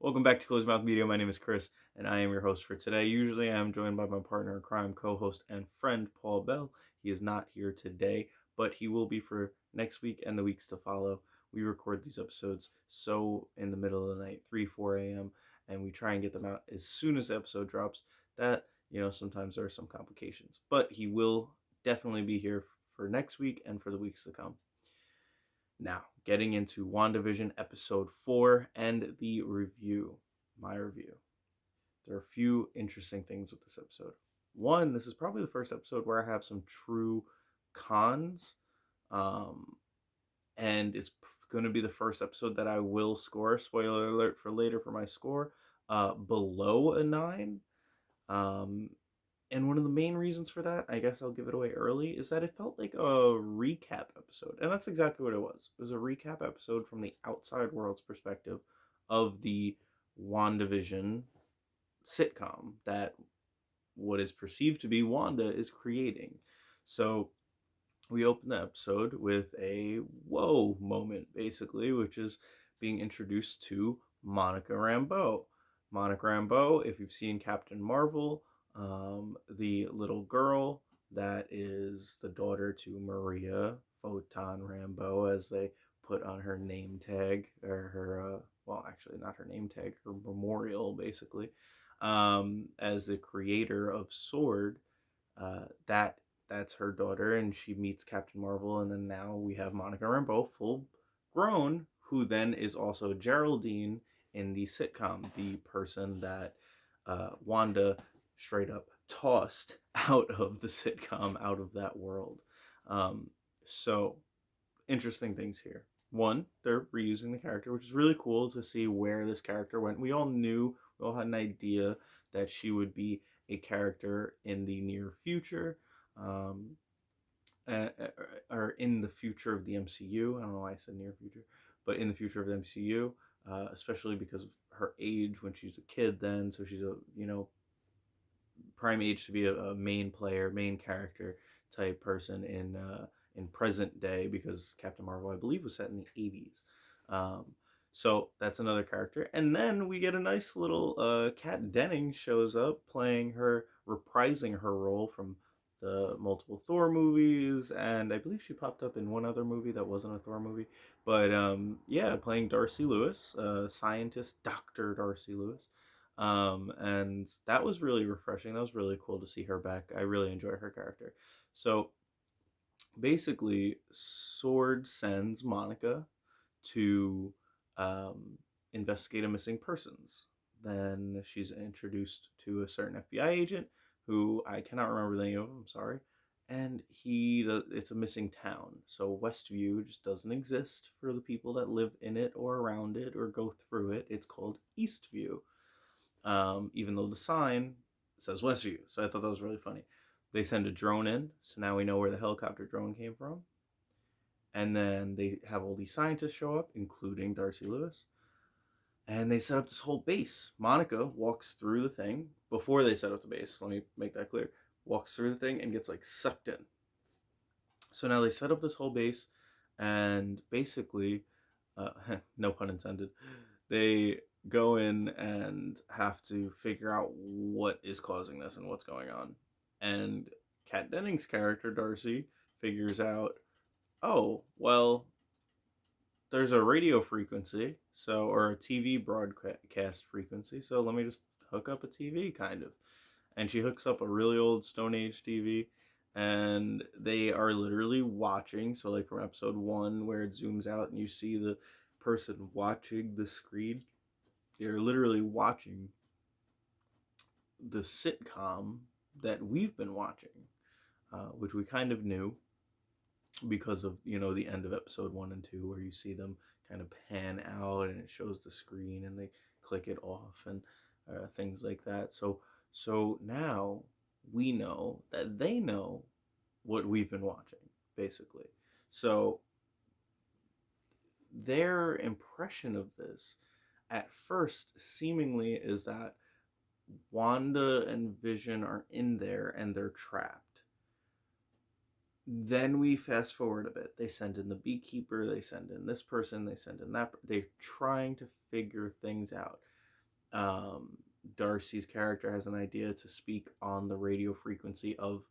Welcome back to Closed Mouth Media. My name is Chris, and I am your host for today. Usually, I am joined by my partner in crime, co-host, and friend, Paul Bell. He is not here today, but he will be for next week and the weeks to follow. We record these episodes so in the middle of the night, 3, 4 a.m., and we try and get them out as soon as the episode drops. That, sometimes there are some complications. But he will definitely be here for next week and for the weeks to come. Now, getting into WandaVision episode 4 and the review, my review. There are a few interesting things with this episode. One, this is probably the first episode where I have some true cons, and it's going to be the first episode that I will score, spoiler alert for later for my score, below a 9. And one of the main reasons for that, I guess I'll give it away early, is that it felt like a recap episode. And that's exactly what it was. It was a recap episode from the outside world's perspective of the WandaVision sitcom that what is perceived to be Wanda is creating. So we open the episode with a whoa moment, basically, which is being introduced to Monica Rambeau. Monica Rambeau, if you've seen Captain Marvel, the little girl that is the daughter to Maria Photon Rambeau, as they put on her name tag, or her, well, actually not her name tag, her memorial, basically, as the creator of S.W.O.R.D. That's her daughter, and she meets Captain Marvel, and then now we have Monica Rambeau, full grown, who then is also Geraldine in the sitcom, the person that Wanda straight up tossed out of the sitcom, out of that world. So, interesting things here. One, they're reusing the character, which is really cool to see where this character went. We all had an idea that she would be a character in the near future, um, or in the future of the MCU. I don't know why I said near future, but in the future of the MCU, especially because of her age when she's a kid then, so she's a, prime age to be a main player, main character type person in present day, because Captain Marvel, I believe, was set in the 80s. So that's another character. And then we get a nice little Kat Denning shows up playing her, reprising her role from the multiple Thor movies, and I believe she popped up in one other movie that wasn't a Thor movie. But yeah, playing Darcy Lewis, scientist Dr. Darcy Lewis. And that was really refreshing. That was really cool to see her back. I really enjoy her character. So basically, S.W.O.R.D sends Monica to investigate a missing persons. Then she's introduced to a certain FBI agent who I cannot remember the name of. I'm sorry. And it's a missing town. So Westview just doesn't exist for the people that live in it or around it or go through it. It's called Eastview, even though the sign says Westview. So I thought that was really funny. They send a drone in, so now we know where the helicopter drone came from. And then they have all these scientists show up, including Darcy Lewis. And they set up this whole base. Monica walks through the thing before they set up the base. Let me make that clear. Walks through the thing and gets like sucked in. So now they set up this whole base, and basically, no pun intended, they go in and have to figure out what is causing this and what's going on. And Kat Denning's character, Darcy, figures out, oh, well, there's a radio frequency, or a TV broadcast frequency, so let me just hook up a TV, kind of. And she hooks up a really old Stone Age TV, and they are literally watching, so like from episode 1 where it zooms out and you see the person watching the screen, they're literally watching the sitcom that we've been watching, which we kind of knew because of the end of episode 1 and 2, where you see them kind of pan out and it shows the screen and they click it off and things like that. So now we know that they know what we've been watching, basically. So their impression of this at first seemingly is that Wanda and Vision are in there and they're trapped. Then we fast forward a bit. They send in the beekeeper, they send in this person, they send in that. They're trying to figure things out. um, Darcy's character has an idea to speak on the radio frequency of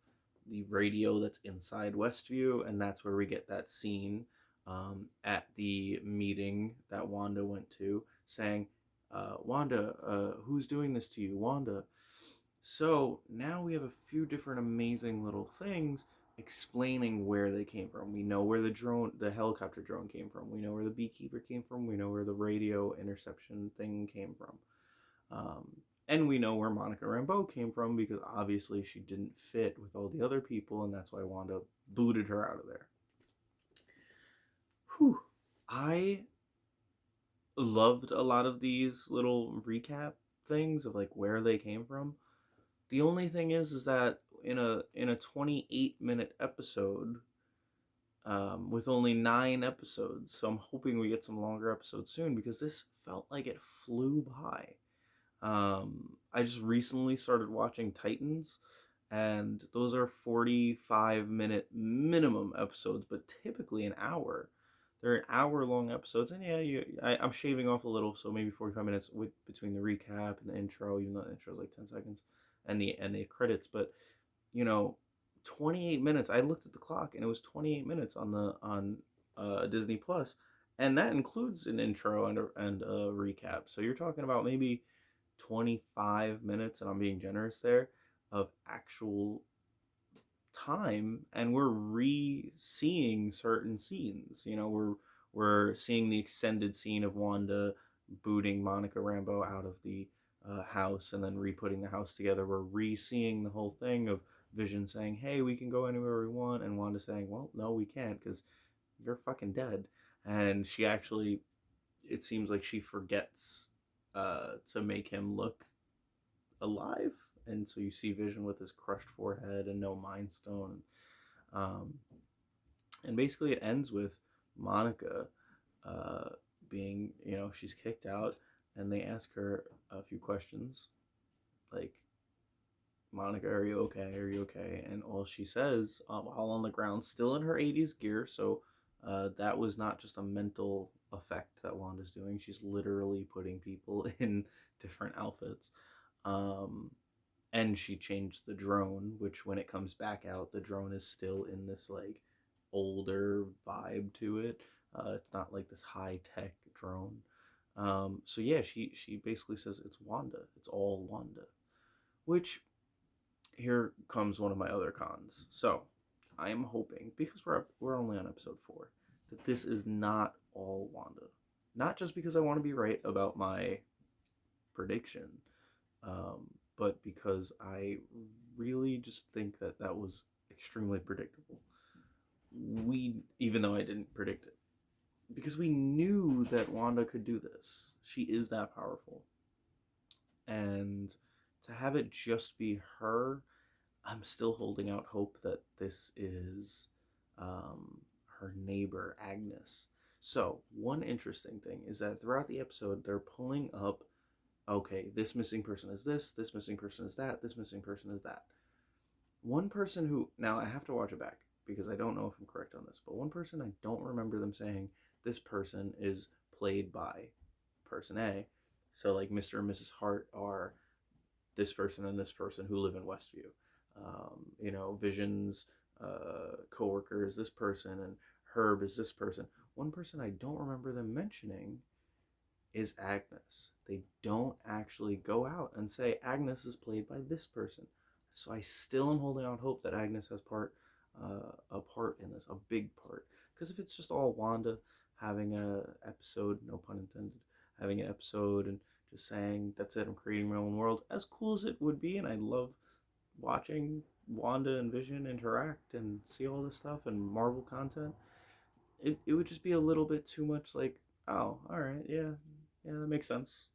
the radio that's inside Westview, and that's where we get that scene at the meeting that Wanda went to, saying, "Wanda, who's doing this to you, Wanda?" So now we have a few different amazing little things explaining where they came from. We know where the helicopter drone came from. We know where the beekeeper came from. We know where the radio interception thing came from. Um, and we know where Monica Rambeau came from because obviously she didn't fit with all the other people, and that's why Wanda booted her out of there. Whew. I loved a lot of these little recap things of like where they came from. The only thing is that in a 28-minute episode, with only 9 episodes, so I'm hoping we get some longer episodes soon because this felt like it flew by. I just recently started watching Titans, and those are 45-minute minimum episodes, but typically an hour. They're an hour-long episodes, and yeah, I'm shaving off a little, so maybe 45 minutes with between the recap and the intro, even though the intro is like 10 seconds, and the credits. But you know, 28 minutes. I looked at the clock, and it was 28 minutes on Disney Plus, and that includes an intro and a recap. So you're talking about maybe 25 minutes, and I'm being generous there, of actual time, and we're re-seeing certain scenes. We're seeing the extended scene of Wanda booting Monica Rambeau out of the house and then re-putting the house together. We're re-seeing the whole thing of Vision saying, "Hey, we can go anywhere we want," and Wanda saying, "Well, no, we can't because you're fucking dead." And she actually, it seems like she forgets to make him look alive, and so you see Vision with his crushed forehead and no Mind Stone. Um, and basically, it ends with Monica uh, being, she's kicked out, and they ask her a few questions, like, "Monica, are you okay? Are you okay?" And all she says, while on the ground, still in her 80s gear, so that was not just a mental effect that Wanda's doing. She's literally putting people in different outfits. Um, and she changed the drone, which when it comes back out, the drone is still in this like older vibe to it. It's not like this high tech drone. So yeah, she basically says it's Wanda. It's all Wanda. Which, here comes one of my other cons. So I am hoping, because we're only on episode 4, that this is not all Wanda. Not just because I want to be right about my prediction, um, but because I really just think that that was extremely predictable. Even though I didn't predict it, because we knew that Wanda could do this. She is that powerful, and to have it just be her, I'm still holding out hope that this is her neighbor Agnes. So one interesting thing is that throughout the episode, they're pulling up, okay, this missing person is this missing person is that, this missing person is that. One person who, now I have to watch it back because I don't know if I'm correct on this, but one person I don't remember them saying this person is played by person A. So like Mr. and Mrs. Hart are this person and this person who live in Westview. Vision's coworker is this person, and Herb is this person. One person I don't remember them mentioning is Agnes. They don't actually go out and say Agnes is played by this person. So I still am holding out hope that Agnes has a part in this, a big part. Because if it's just all Wanda having a episode, no pun intended, having an episode and just saying that's it, I'm creating my own world, as cool as it would be, and I love watching Wanda and Vision interact and see all this stuff and Marvel content, it would just be a little bit too much like, oh, all right, yeah, that makes sense.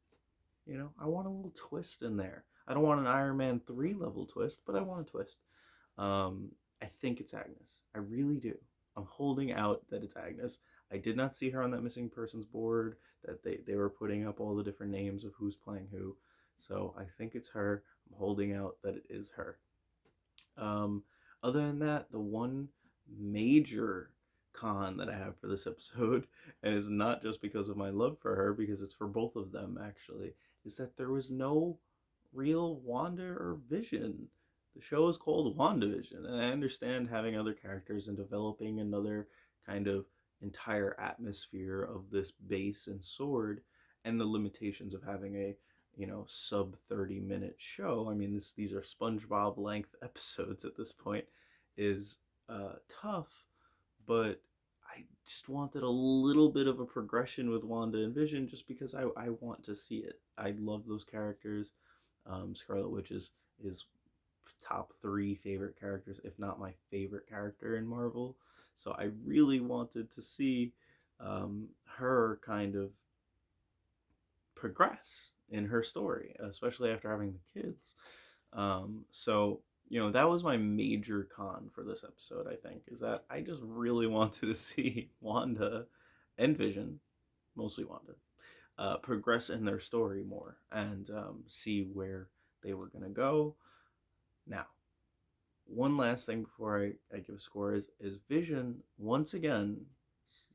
I want a little twist in there. I don't want an Iron Man 3 level twist, but I want a twist. I think it's Agnes. I really do. I'm holding out that it's Agnes. I did not see her on that missing persons board that they were putting up all the different names of who's playing who. So I think it's her. I'm holding out that it is her. Um, Other than that, the one major con that I have for this episode, and it's not just because of my love for her, because it's for both of them actually, is that there was no real Wanda or Vision. The show is called WandaVision, and I understand having other characters and developing another kind of entire atmosphere of this base and sword, and the limitations of having a sub 30-minute show. I mean, these are SpongeBob length episodes at this point, is tough, but I just wanted a little bit of a progression with Wanda and Vision, just because I want to see it. I love those characters. Scarlet Witch is top three favorite characters, if not my favorite character in Marvel. So I really wanted to see her kind of progress in her story, especially after having the kids. So that was my major con for this episode. I think is that I just really wanted to see Wanda and Vision, mostly Wanda, progress in their story more and see where they were gonna go. Now, one last thing before I give a score is Vision once again,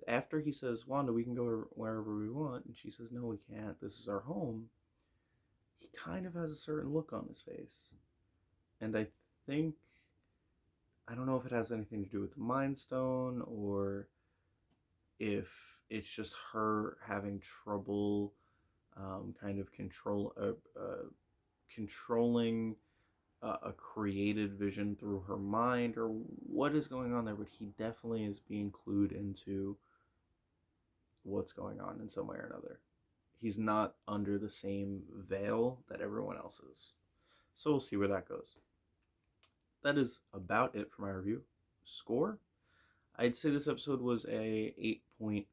after he says, Wanda, we can go wherever we want, and she says, no, we can't, this is our home, he kind of has a certain look on his face. And I think, I don't know if it has anything to do with the Mind Stone, or if it's just her having trouble kind of controlling a created vision through her mind, or what is going on there, but he definitely is being clued into what's going on in some way or another. He's not under the same veil that everyone else is. So we'll see where that goes. That is about it for my review. Score? I'd say this episode was a 8.5.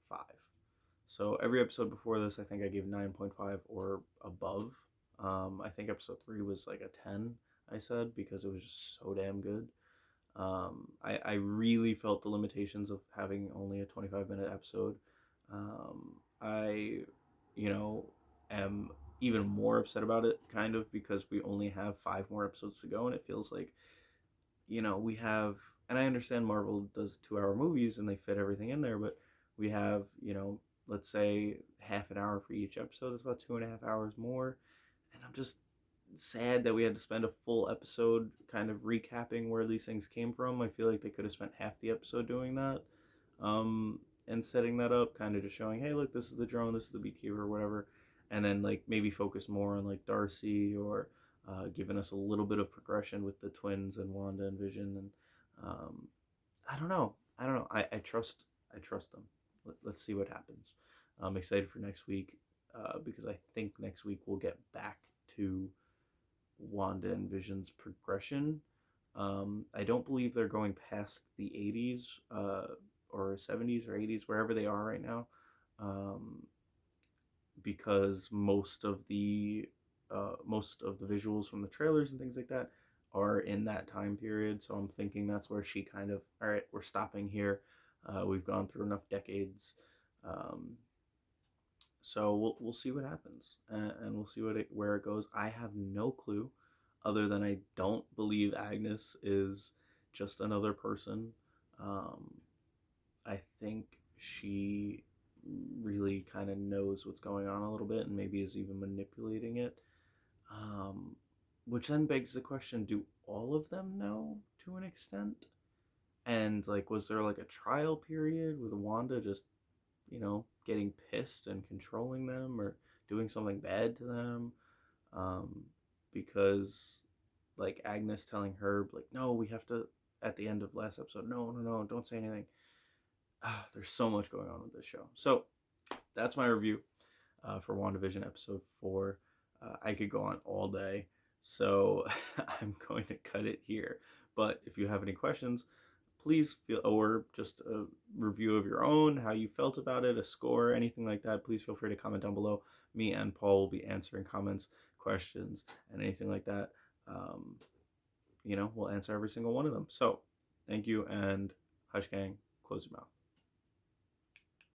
So every episode before this, I think I gave 9.5 or above. I think episode 3 was like a 10, I said, because it was just so damn good. I really felt the limitations of having only a 25-minute episode. I, am even more upset about it, kind of, because we only have 5 more episodes to go, and it feels like, we have, and I understand Marvel does 2-hour movies and they fit everything in there, but we have, let's say half an hour for each episode. That's about 2.5 hours more. And I'm just sad that we had to spend a full episode kind of recapping where these things came from. I feel like they could have spent half the episode doing that, and setting that up, kind of just showing, hey, look, this is the drone, this is the beekeeper, or whatever, and then like maybe focus more on like Darcy, or giving us a little bit of progression with the twins and Wanda and Vision, and um, I don't know. I trust them. Let's see what happens. I'm excited for next week, because I think next week we'll get back to Wanda and Vision's progression. I don't believe they're going past the 80s, or 70s or 80s, wherever they are right now, because most of the visuals from the trailers and things like that are in that time period. So I'm thinking that's where she kind of, all right, we're stopping here. We've gone through enough decades. Um, so we'll see what happens, and we'll see where it goes. I have no clue, other than I don't believe Agnes is just another person. Um, I think she really kind of knows what's going on a little bit, and maybe is even manipulating it. Um, which then begs the question: do all of them know to an extent? And like, was there like a trial period with Wanda just getting pissed and controlling them, or doing something bad to them? Um, because like Agnes telling her like, no, we have to, at the end of last episode, no, no, no, don't say anything. There's so much going on with this show. So that's my review for WandaVision episode 4. I could go on all day, so I'm going to cut it here. But if you have any questions, please feel, or just a review of your own, how you felt about it, a score, anything like that, please feel free to comment down below. Me and Paul will be answering comments, questions, and anything like that. We'll answer every single one of them. So thank you, and hush gang, close your mouth.